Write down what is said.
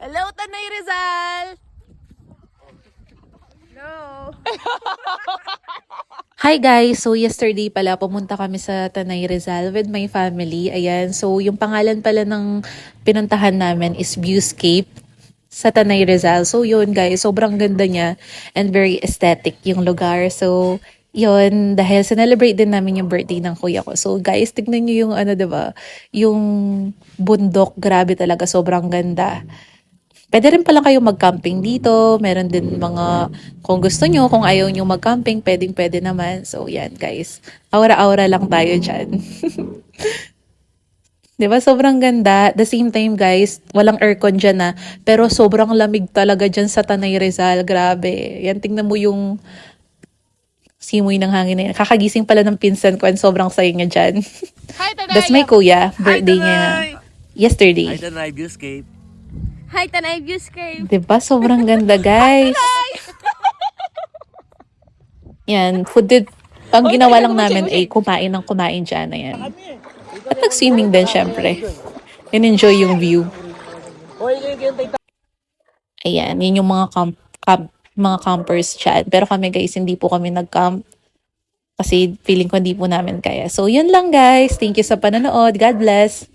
Hello, Tanay Rizal! Hello! Hi guys! So yesterday pala pumunta kami sa Tanay Rizal with my family. Ayan, so yung pangalan pala ng pinuntahan namin is Viewscape sa Tanay Rizal. So yun guys, sobrang ganda niya and very aesthetic yung lugar. So yun, dahil celebrate din namin yung birthday ng kuya ko. So guys, tignan niyo yung ano, 'di ba? Yung bundok, grabe talaga, sobrang ganda. Puwede rin pala kayo mag-camping dito, meron din mga kung gusto nyo, kung ayaw nyo mag-camping, puwedeng-puwede naman. So, yan guys, aura-aura lang tayo diyan. 'Di ba sobrang ganda? The same time guys, walang aircon diyan na, pero sobrang lamig talaga diyan sa Tanay Rizal, grabe. Yan, tingnan mo yung simoy ng hangin na yan. Kakagising pala ng pinsan ko and sobrang saya niya diyan. Hi, Tanay! That's my kuya, birthday niya yesterday. Hi, Tanay Viewscape. Hi, Tanay Viewscape! 'Di ba sobrang ganda guys? Yan, food did, ang ginawa lang namin ay kumain ng kumain dyan na yan. At nag-swimming din syempre. And enjoy yung view. Ayan, yun yung mga mga campers dyan. Pero kami guys, hindi po kami nag-camp. Kasi feeling ko hindi po namin kaya. So yun lang guys. Thank you sa panonood. God bless.